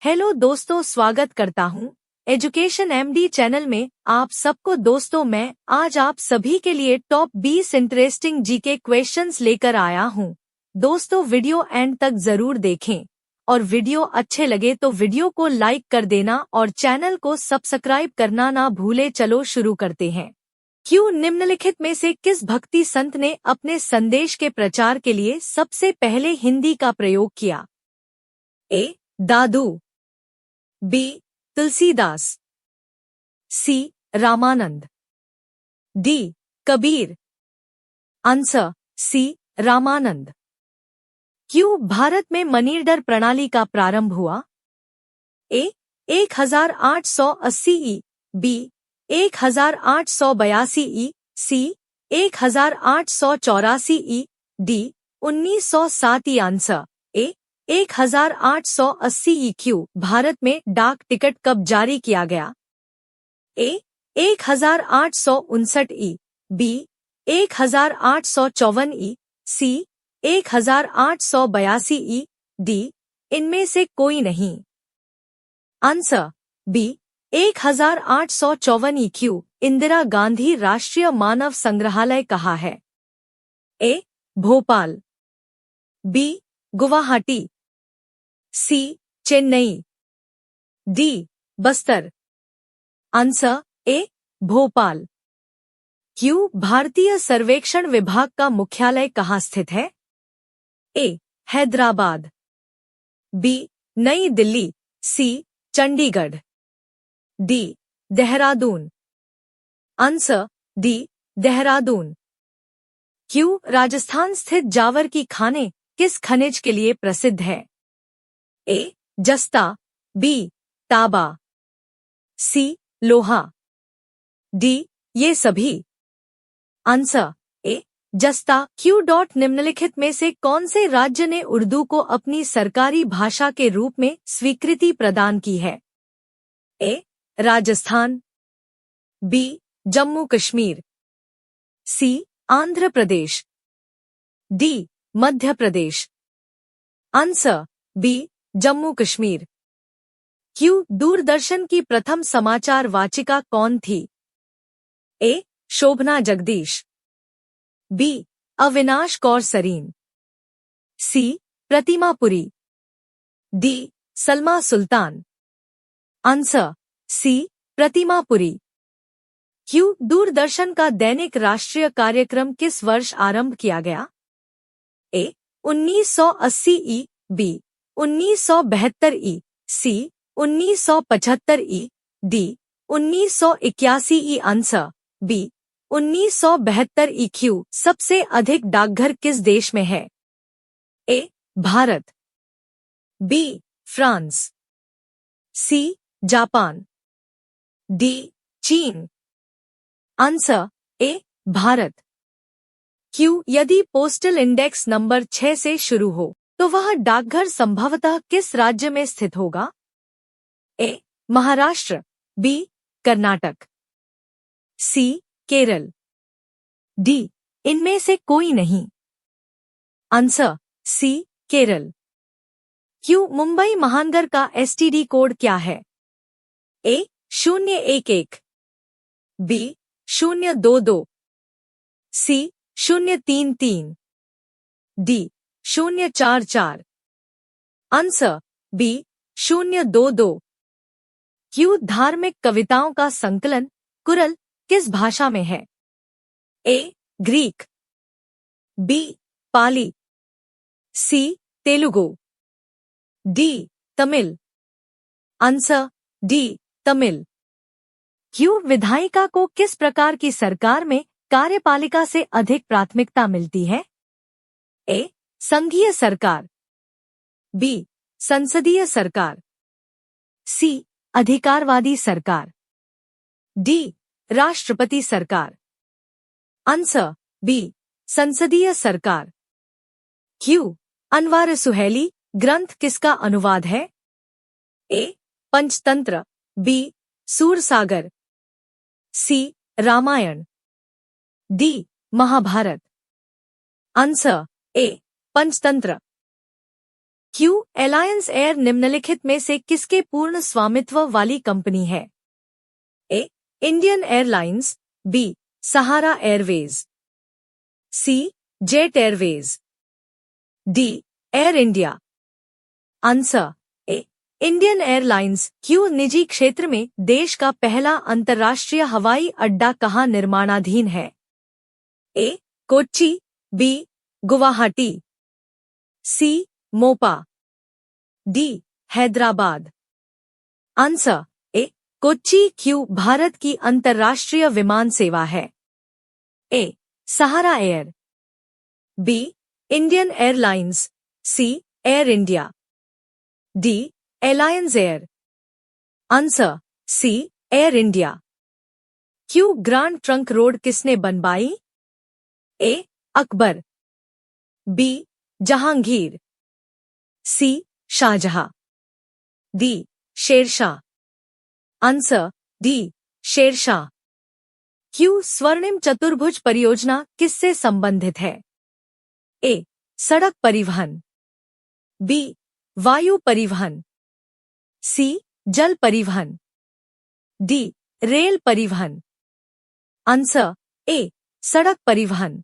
Hello दोस्तों, स्वागत करता हूँ एजुकेशन एमडी चैनल में आप सबको। दोस्तों, मैं आज आप सभी के लिए टॉप 20 इंटरेस्टिंग जीके क्वेश्चंस लेकर आया हूँ। दोस्तों, वीडियो एंड तक जरूर देखें और वीडियो अच्छे लगे तो वीडियो को लाइक कर देना और चैनल को सब्सक्राइब करना ना भूले। चलो शुरू करते हैं। क्यों निम्नलिखित में से किस भक्ति संत ने अपने संदेश के प्रचार के लिए सबसे पहले हिंदी का प्रयोग किया? A. Dadu, B. Tulsidas, C. Ramanand, D. Kabir. Answer C. Ramanand. क्यों भारत में मनीऑर्डर प्रणाली का प्रारंभ हुआ? ए. 1880 ई, बी. 1882 ई, सी. 1884 ई, डी. 1907 ई। Answer A. 1880 ई। क्यों भारत में डाक टिकट कब जारी किया गया? ए. 1859 ई, बी. 1854 ई, सी. 1882 ई, डी. इनमें से कोई नहीं। Answer B. 1854 ई। क्यों इंदिरा गांधी राष्ट्रीय मानव संग्रहालय कहाँ है? A. Bhopal, B. Guwahati, C. Chennai, D. Bastar. Answer A. Bhopal. क्यों भारतीय सर्वेक्षण विभाग का मुख्यालय कहाँ स्थित है? A. Hyderabad, B. New Delhi, C. Chandigarh, D. Dehradun. Answer D. Dehradun. क्यों राजस्थान स्थित जावर की खानें किस खनिज के लिए प्रसिद्ध है? ए. जस्ता, बी. तांबा, सी. लोहा, डी. ये सभी। Answer A. जस्ता। क्यू. निम्नलिखित में से कौन से राज्य ने उर्दू को अपनी सरकारी भाषा के रूप में स्वीकृति प्रदान की है? A. Rajasthan, B. Jammu Kashmir, C. Andhra Pradesh, D. Madhya Pradesh. Answer B. Jammu Kashmir. क्यों दूरदर्शन की प्रथम समाचार वाचिका कौन थी? A. Shobhana Jagdish, B. Avinash Kaur Sareen, C. Pratima Puri, D. Salma Sultan. Answer C. Pratima Puri. क्यों दूरदर्शन का दैनिक राष्ट्रीय कार्यक्रम किस वर्ष आरंभ किया गया? ए. 1980 ई, बी. 1972 ई, सी. 1975 ई, डी. 1981 ई। Answer B. 1972 ई। क्यों सबसे अधिक डाकघर किस देश में है? A. Bharat, B. France, C. Japan, D. चीन। Answer A. भारत। क्यों यदि पोस्टल इंडेक्स नंबर 6 से शुरू हो तो वह डाकघर संभवतः किस राज्य में स्थित होगा? A. Maharashtra, B. Karnataka, C. Kerala, D. इनमें से कोई नहीं। Answer C. केरल। क्यों मुंबई महानगर का एसटीडी कोड क्या है? A. 011, B. 022, C. 033, D. 044। Answer B. 022। क्यों धार्मिक कविताओं का संकलन कुरल किस भाषा में है? A. Greek, B. Pali, C. Telugu, D. Tamil. Answer D. Tamil. क्यों विधायिका को किस प्रकार की सरकार में कार्यपालिका से अधिक प्राथमिकता मिलती है? ए. संघीय सरकार, बी. संसदीय सरकार, सी. अधिकारवादी सरकार, डी. राष्ट्रपति सरकार। Answer B. संसदीय सरकार। क्यों अनवार सुहेली ग्रंथ किसका अनुवाद है? A. Panchatantra, B. Sursagar, C. Ramayan, D. Mahabharat. Answer A. Panchatantra. Q Alliance Air निम्नलिखित में से किसके पूर्ण स्वामित्व वाली कंपनी है? A Indian Airlines, B Sahara Airways, C Jet Airways, D Air India. Answer A Indian Airlines. Q निजी क्षेत्र में देश का पहला अंतर्राष्ट्रीय हवाई अड्डा कहाँ निर्माणाधीन है? A Kochi, B Guwahati, C Mopa, D Hyderabad. Answer A Kochi. Q भारत की अंतर्राष्ट्रीय विमान सेवा है? A Sahara Air, B Indian Airlines, C Air India, D Alliance Air. Answer C Air India. Q Grand Trunk Road किसने बनवाई? A Akbar, B Jahangir, C Shahjahan, D Shershah. Answer D Shershah. Q स्वर्णिम चतुर्भुज परियोजना किससे संबंधित है? ए सड़क परिवहन, बी वायु परिवहन, सी जल परिवहन, डी रेल परिवहन। आंसर ए सड़क परिवहन।